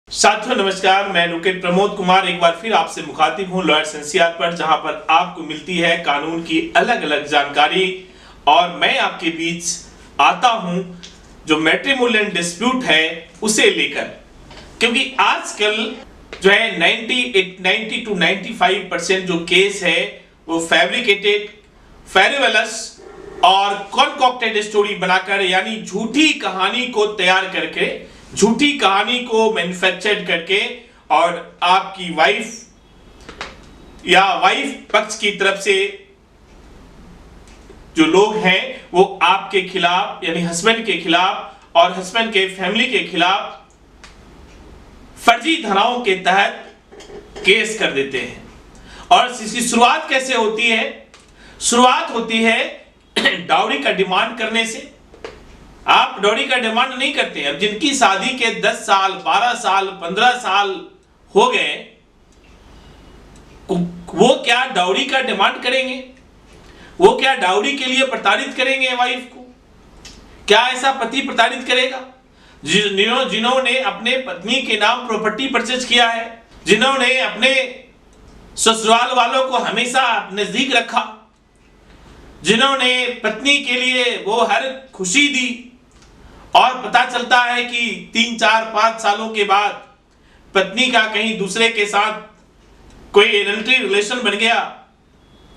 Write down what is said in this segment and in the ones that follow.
साथियों नमस्कार, मैं एडवोकेट प्रमोद कुमार एक बार फिर आपसे मुखातिब हूं लॉयर्स एनसीआर पर, जहां पर आपको मिलती है कानून की अलग अलग जानकारी। और मैं आपके बीच आता हूं जो मैट्रिमोनियल डिस्प्यूट है उसे लेकर, क्योंकि आजकल जो है 90 to 95% जो केस है वो फैब्रिकेटेड, फेरिवलस और कॉन्कॉक्टेड स्टोरी बनाकर, यानी झूठी कहानी को तैयार करके, झूठी कहानी को मैन्युफैक्चर करके, और आपकी वाइफ या वाइफ पक्ष की तरफ से जो लोग हैं वो आपके खिलाफ, यानी हस्बैंड के खिलाफ और हस्बैंड के फैमिली के खिलाफ फर्जी धाराओं के तहत केस कर देते हैं। और इसकी शुरुआत कैसे होती है? शुरुआत होती है डाउरी का डिमांड करने से। आप डाउरी का डिमांड नहीं करते। अब जिनकी शादी के 10 साल, 12 साल, 15 साल हो गए, वो क्या डाउरी का डिमांड करेंगे? वो क्या डाउरी के लिए प्रताड़ित करेंगे वाइफ को? क्या ऐसा पति प्रताड़ित करेगा? जिन्होंने अपने पत्नी के नाम प्रॉपर्टी परचेज किया है, जिन्होंने अपने ससुराल वालों को हमेशा नजदीक रखा, जिन्होंने पत्नी के लिए वो हर खुशी दी, और पता चलता है कि 3, 4, 5 सालों के बाद पत्नी का कहीं दूसरे के साथ कोई एडल्ट्री रिलेशन बन गया,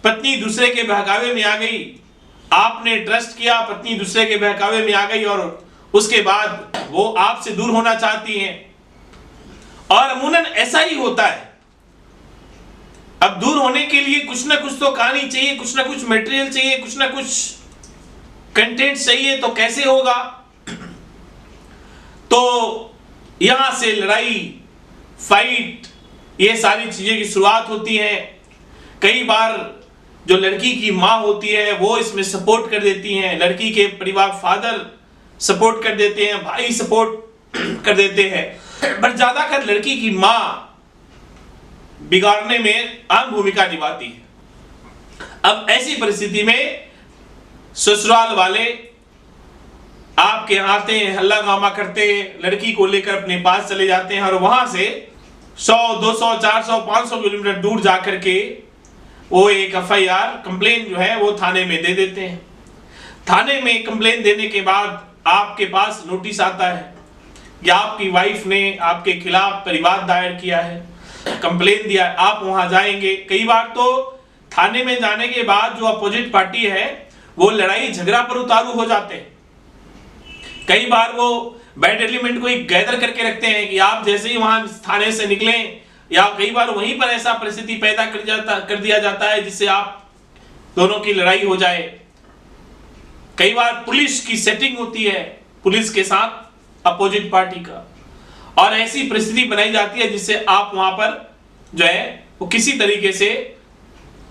पत्नी दूसरे के बहकावे में आ गई, आपने ट्रस्ट किया, पत्नी दूसरे के बहकावे में आ गई, और उसके बाद वो आपसे दूर होना चाहती हैं। और अमूमन ऐसा ही होता है। अब दूर होने के लिए कुछ ना कुछ तो कहानी चाहिए, कुछ ना कुछ मटेरियल चाहिए, कुछ ना कुछ कंटेंट चाहिए, तो कैसे होगा? तो यहां से लड़ाई, फाइट, ये सारी चीजें की शुरुआत होती है। कई बार जो लड़की की माँ होती है वो इसमें सपोर्ट कर देती हैं, लड़की के परिवार फादर सपोर्ट कर देते हैं, भाई सपोर्ट कर देते हैं, पर ज्यादातर लड़की की माँ बिगाड़ने में अहम भूमिका निभाती है। अब ऐसी परिस्थिति में ससुराल वाले आपके यहाँ आते हैं, हल्ला गामा करते हैं, लड़की को लेकर अपने पास चले जाते हैं, और वहां से 100, 200, 400, 500 किलोमीटर दूर जाकर के वो एक FIR कंप्लेन जो है वो थाने में दे देते हैं। थाने में कंप्लेन देने के बाद आपके पास नोटिस आता है कि आपकी वाइफ ने आपके खिलाफ परिवाद दायर किया है, कंप्लेन दिया है। आप वहां जाएंगे। कई बार तो थाने में जाने के बाद जो अपोजिट पार्टी है वो लड़ाई झगड़ा पर उतारू हो जाते हैं। कई बार वो बैड एलिमेंट को गैदर करके रखते हैं कि आप जैसे ही वहां थाने से निकलें, या कई बार वहीं पर ऐसा परिस्थिति पैदा कर दिया जाता है जिससे आप दोनों की लड़ाई हो जाए। कई बार पुलिस की सेटिंग होती है, पुलिस के साथ अपोजिट पार्टी का, और ऐसी परिस्थिति बनाई जाती है जिससे आप वहां पर जो है वो किसी तरीके से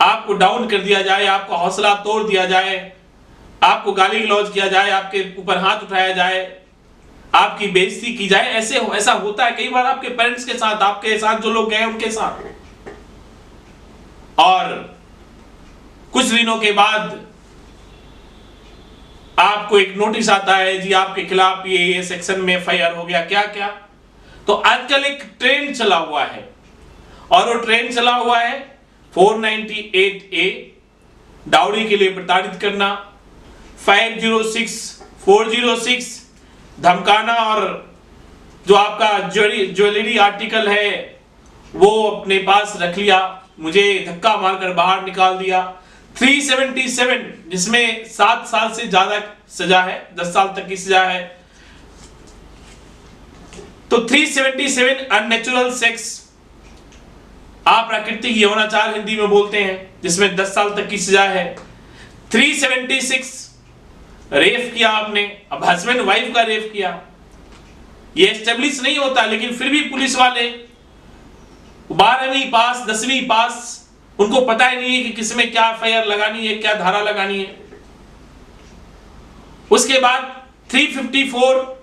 आपको डाउन कर दिया जाए, आपका हौसला तोड़ दिया जाए, आपको गाली गलौज किया जाए, आपके ऊपर हाथ उठाया जाए, आपकी बेइज्जती की जाए। ऐसा होता है कई बार आपके पेरेंट्स के साथ, आपके साथ जो लोग गए उनके साथ। और कुछ दिनों के बाद आपको एक नोटिस आता है, जी आपके खिलाफ ये सेक्शन में FIR हो गया। क्या क्या? तो आजकल एक ट्रेंड चला हुआ है, और वो ट्रेंड चला हुआ है 498A डाउरी के लिए प्रताड़ित करना, 506, 406 धमकाना, और जो आपका ज्वेलरी आर्टिकल है वो अपने पास रख लिया, मुझे धक्का मारकर बाहर निकाल दिया। 377 जिसमें 7 साल से ज्यादा सजा है, 10 साल तक की सजा है। तो 377 अननेचुरल सेक्स, अप्राकृतिक यौनाचार हिंदी में बोलते हैं, जिसमें 10 साल तक की सजा है। 376 रेप किया आपने, अब हस्बैंड वाइफ का रेप किया, ये एस्टेब्लिश नहीं होता, लेकिन फिर भी पुलिस वाले 12वीं पास, 10वीं पास, उनको पता ही नहीं है कि किसमें क्या FIR लगानी है, क्या धारा लगानी है। उसके बाद 354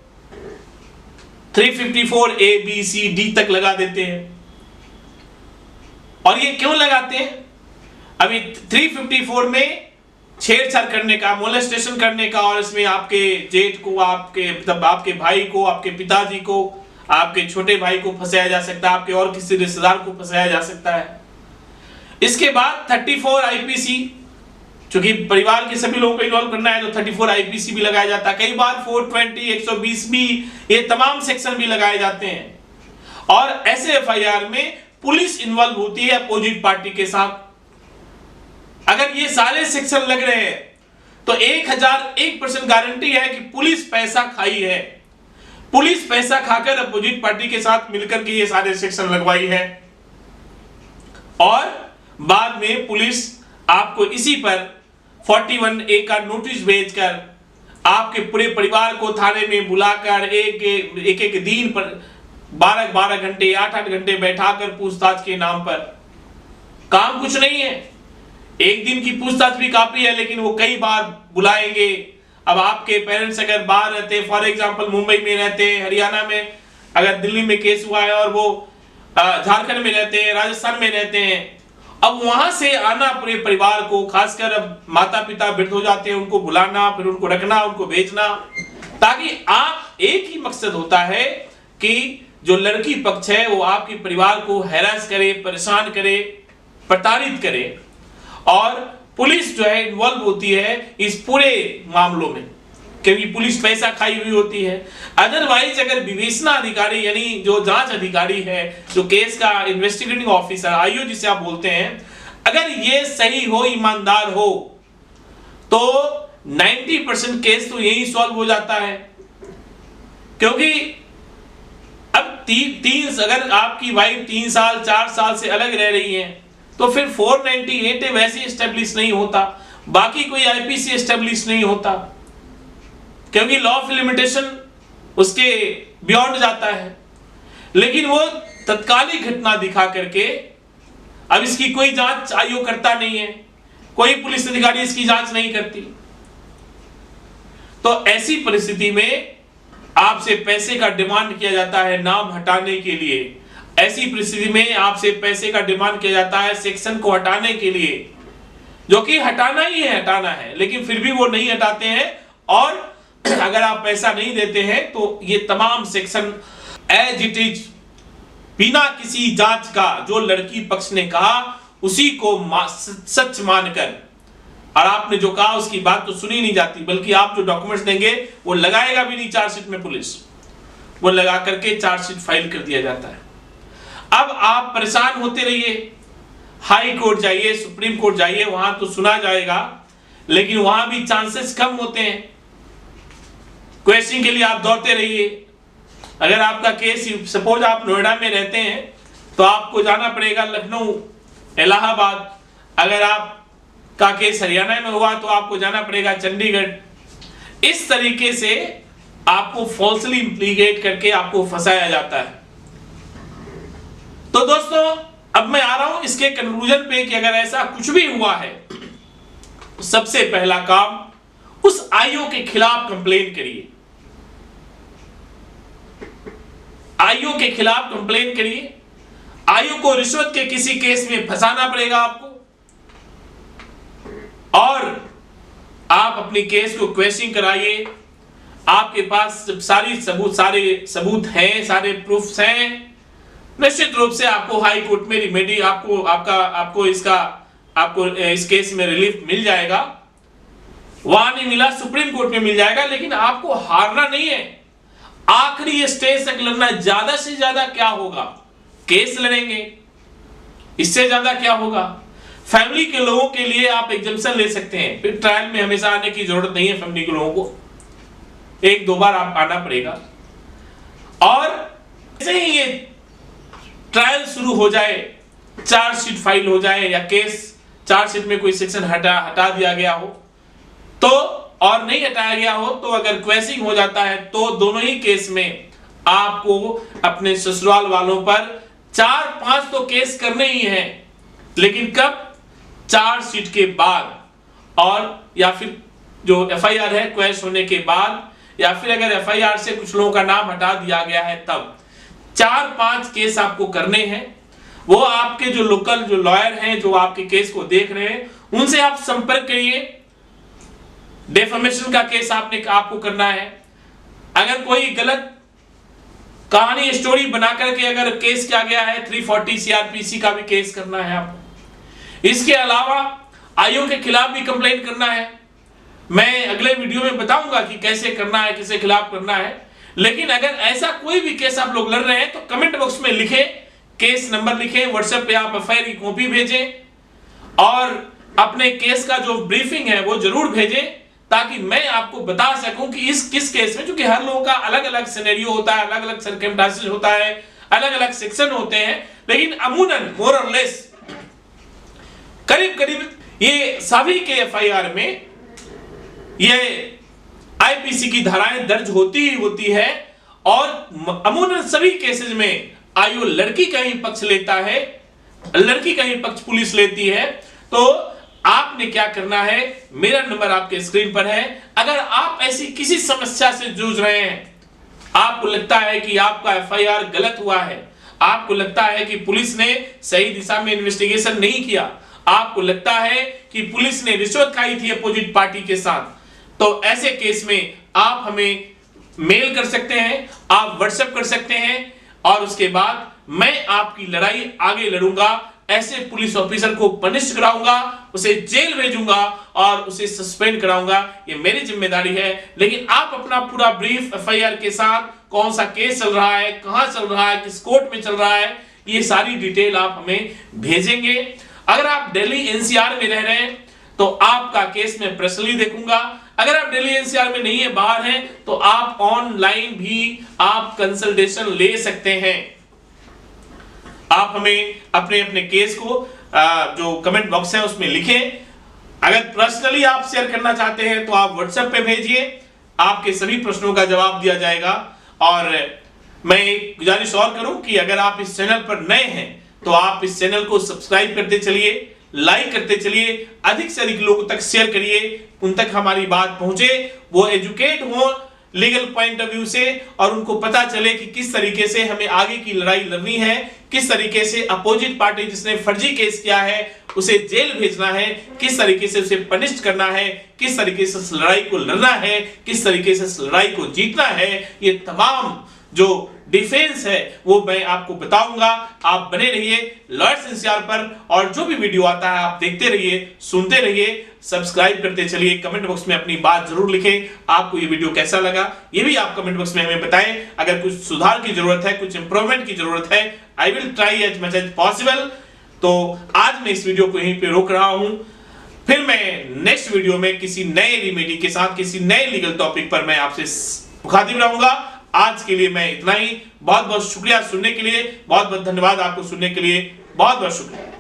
A, B, C, D तक लगा देते हैं। और ये क्यों लगाते हैं? अभी 354 में छेड़छाड़ करने का, मोलेस्टेशन करने का, और इसमें आपके जेठ को, आपके भाई को, आपके पिताजी को, आपके छोटे भाई को फंसाया जा सकता है, आपके और किसी रिश्तेदार को फंसाया जा सकता है। इसके बाद 34 आईपीसी, क्योंकि परिवार के सभी लोगों को इन्वॉल्व करना है तो 34 आईपीसी भी लगाया जाता है। कई बार 420, 120 भी, ये तमाम सेक्शन भी लगाए जाते हैं। और ऐसे एफआईआर में पुलिस इन्वॉल्व होती है अपोजिट पार्टी के साथ। अगर ये सारे सेक्शन लग रहे हैं तो 1001% गारंटी है कि पुलिस पैसा खाई है, पुलिस पैसा खाकर अपोजिट पार्टी के साथ मिलकर के ये सारे सेक्शन लगवाई है। और बाद में पुलिस आपको इसी पर 41A का नोटिस भेजकर आपके पूरे परिवार को थाने में बुलाकर एक दिन पर 12 घंटे 8 घंटे बैठाकर पूछताछ के नाम पर, काम कुछ नहीं है, एक दिन की पूछताछ भी काफी है, लेकिन वो कई बार बुलाएंगे। अब आपके पेरेंट्स अगर बाहर रहते, फॉर एग्जांपल मुंबई में रहते हैं, हरियाणा में, अगर दिल्ली में केस हुआ है और वो झारखंड में रहते हैं, राजस्थान में रहते हैं, अब वहां से आना पूरे परिवार को, खासकर अब माता पिता वृद्ध हो जाते हैं, उनको बुलाना, फिर उनको रखना, उनको भेजना, ताकि आप, एक ही मकसद होता है कि जो लड़की पक्ष है वो आपके परिवार को हैरास करे, परेशान करे, प्रताड़ित करे। और पुलिस जो है इन्वॉल्व होती है इस पूरे मामलों में, क्योंकि पुलिस पैसा खाई हुई होती है। अदरवाइज अगर विवेचना अधिकारी यानी जो जांच अधिकारी है, जो केस का इन्वेस्टिगेटिंग ऑफिसर, आईओ जिसे आप बोलते हैं, अगर ये सही हो, ईमानदार हो, तो 90% केस तो यही सॉल्व हो जाता है। क्योंकि अब अगर आपकी वाइफ 3 साल 4 साल से अलग रह रही है तो फिर 498 वैसे एस्टेब्लिश नहीं होता, बाकी कोई आईपीसी एस्टेब्लिश नहीं होता, क्योंकि लॉ ऑफ लिमिटेशन उसके बियॉन्ड जाता है। लेकिन वो तत्कालिक घटना दिखा करके अब इसकी कोई जांच आयोग करता नहीं है, कोई पुलिस अधिकारी इसकी जांच नहीं करती। तो ऐसी परिस्थिति में आपसे पैसे का डिमांड किया जाता है नाम हटाने के लिए। ऐसी परिस्थिति में आपसे पैसे का डिमांड किया जाता है सेक्शन को हटाने के लिए, जो कि हटाना ही है, हटाना है, लेकिन फिर भी वो नहीं हटाते हैं। और अगर आप पैसा नहीं देते हैं तो ये तमाम सेक्शन एज इट इज, बिना किसी जांच का, जो लड़की पक्ष ने कहा उसी को सच मानकर, और आपने जो कहा उसकी बात तो सुनी नहीं जाती, बल्कि आप जो डॉक्यूमेंट्स देंगे वो लगाएगा भी नहीं चार्जशीट में पुलिस, वो लगा करके चार्जशीट फाइल कर दिया जाता है। अब आप परेशान होते रहिए, हाई कोर्ट जाइए, सुप्रीम कोर्ट जाइए, वहां तो सुना जाएगा, लेकिन वहां भी चांसेस कम होते हैं। क्वेश्चन के लिए आप दौड़ते रहिए। अगर आपका केस, सपोज आप नोएडा में रहते हैं तो आपको जाना पड़ेगा लखनऊ, इलाहाबाद। अगर आपका केस हरियाणा में हुआ तो आपको जाना पड़ेगा चंडीगढ़। इस तरीके से आपको फॉल्सली इम्प्लीकेट करके आपको फंसाया जाता है। तो दोस्तों, अब मैं आ रहा हूं इसके कंक्लूजन पे कि अगर ऐसा कुछ भी हुआ है तो सबसे पहला काम उस आईओ के खिलाफ कंप्लेन करिए, आईओ के खिलाफ कंप्लेन करिए। आईओ को रिश्वत के किसी केस में फंसाना पड़ेगा आपको, और आप अपनी केस को क्वेश्चन कराइए। आपके पास सारे सबूत हैं, सारे प्रूफ्स हैं, निश्चित रूप से आपको हाई कोर्ट में रिमेडी, आपको इस केस में रिलीफ मिल जाएगा। वहां नहीं मिला, सुप्रीम कोर्ट में मिल जाएगा, लेकिन आपको हारना नहीं है। आखिरी स्टेज तक लड़ना। ज्यादा से ज्यादा क्या होगा, केस लड़ेंगे, इससे ज्यादा क्या होगा। फैमिली के लोगों के लिए आप एग्जम्पशन ले सकते हैं, फिर ट्रायल में हमेशा आने की जरूरत नहीं है। फैमिली के लोगों को 1-2 बार आप आना पड़ेगा। और जैसे ही ये ट्रायल शुरू हो जाए, चार्जशीट फाइल हो जाए, या केस चार्जशीट में कोई सेक्शन हटा दिया गया हो तो, और नहीं हटाया गया हो तो, अगर क्वेश्चन हो जाता है तो दोनों ही केस में आपको अपने ससुराल वालों पर 4-5 तो केस करने ही हैं, लेकिन कब? चार्जशीट के बाद, और या फिर जो एफआईआर है क्वेश होने के बाद, या फिर अगर एफआईआर से कुछ लोगों का नाम हटा दिया गया है तब 4-5 केस आपको करने हैं। वो आपके जो लोकल जो लॉयर हैं, जो आपके केस को देख रहे हैं, उनसे आप संपर्क करिए। डेफेमेशन का केस आपको करना है। अगर कोई गलत कहानी स्टोरी बना करके अगर केस किया गया है, 340 सीआरपीसी का भी केस करना है आपको। इसके अलावा आयोग के खिलाफ भी कंप्लेंट करना है। मैं अगले वीडियो में बताऊंगा कि कैसे करना है, किसके खिलाफ करना है। लेकिन अगर ऐसा कोई भी केस आप लोग लड़ रहे हैं तो कमेंट बॉक्स में लिखें, केस नंबर लिखें, व्हाट्सएप पे आप एफआईआर की कॉपी भेजें और अपने केस का जो ब्रीफिंग है वो जरूर भेजें, ताकि मैं आपको बता सकूं कि इस किस केस में, क्योंकि हर लोगों का अलग अलग सिनेरियो होता है, अलग अलग सर्कमस्टेंसेस होता है, अलग अलग सेक्शन होते हैं। लेकिन अमूमन मोर और लेस करीब करीब ये सभी के एफआईआर में ये आईपीसी की धाराएं दर्ज होती ही होती है और अमूमन सभी केसेस में आयोग लड़की का ही पक्ष लेता है, लड़की का ही पक्ष पुलिस लेती है। तो आपने क्या करना है, मेरा नंबर आपके स्क्रीन पर है। अगर आप ऐसी किसी समस्या से जूझ रहे हैं, आपको लगता है कि आपका एफआईआर गलत हुआ है, आपको लगता है कि पुलिस ने सही दिशा में इन्वेस्टिगेशन नहीं किया, आपको लगता है कि पुलिस ने रिश्वत खाई थी अपोजिट पार्टी के साथ, तो ऐसे केस में आप हमें मेल कर सकते हैं, आप व्हाट्सएप कर सकते हैं और उसके बाद मैं आपकी लड़ाई आगे लड़ूंगा। ऐसे पुलिस ऑफिसर को पनिश कराऊंगा, उसे जेल भेजूंगा और उसे सस्पेंड कराऊंगा, ये मेरी जिम्मेदारी है। लेकिन आप अपना पूरा ब्रीफ एफआईआर के साथ, कौन सा केस चल रहा है, कहां चल रहा है, किस कोर्ट में चल रहा है, ये सारी डिटेल आप हमें भेजेंगे। अगर आप दिल्ली एनसीआर में रह रहे हैं तो आपका केस मैं पर्सनली देखूंगा। अगर आप दिल्ली एनसीआर में नहीं है, बाहर हैं, तो आप ऑनलाइन भी आप कंसल्टेशन ले सकते हैं। आप हमें अपने अपने केस को जो कमेंट बॉक्स है उसमें लिखें। अगर पर्सनली आप शेयर करना चाहते हैं तो आप व्हाट्सएप पे भेजिए, आपके सभी प्रश्नों का जवाब दिया जाएगा। और मैं एक गुजारिश और करूं कि अगर आप इस चैनल पर नए हैं तो आप इस चैनल को सब्सक्राइब करते चलिए, लाइक करते चलिए, अधिक से अधिक लोगों तक शेयर करिए, उन तक हमारी बात पहुंचे, वो एजुकेट हो लीगल पॉइंट ऑफ व्यू से और उनको पता चले कि किस तरीके से हमें आगे की लड़ाई लड़नी है, किस तरीके से अपोजिट पार्टी जिसने फर्जी केस किया है उसे जेल भेजना है, किस तरीके से उसे पनिश करना है, किस तरीके से इस लड़ाई को लड़ना है, किस तरीके से इस लड़ाई को जीतना है। ये तमाम जो डिफेंस है वो मैं आपको बताऊंगा। आप बने रहिए लॉयर्स एनसीआर पर और जो भी वीडियो आता है आप देखते रहिए, सुनते रहिए, सब्सक्राइब करते चलिए। कमेंट बॉक्स में अपनी बात जरूर लिखें, आपको ये वीडियो कैसा लगा ये भी आप कमेंट बॉक्स में हमें बताएं। अगर कुछ सुधार की जरूरत है, कुछ इंप्रूवमेंट की जरूरत है, I will try as much as possible. तो आज मैं इस वीडियो को यहीं पे रोक रहा हूं, फिर मैं नेक्स्ट वीडियो में किसी नए रेमेडी के साथ, किसी नए लीगल टॉपिक पर मैं आपसे मुखातिब रहूंगा। आज के लिए मैं इतना ही। बहुत बहुत शुक्रिया सुनने के लिए, बहुत बहुत धन्यवाद आपको सुनने के लिए, बहुत बहुत शुक्रिया।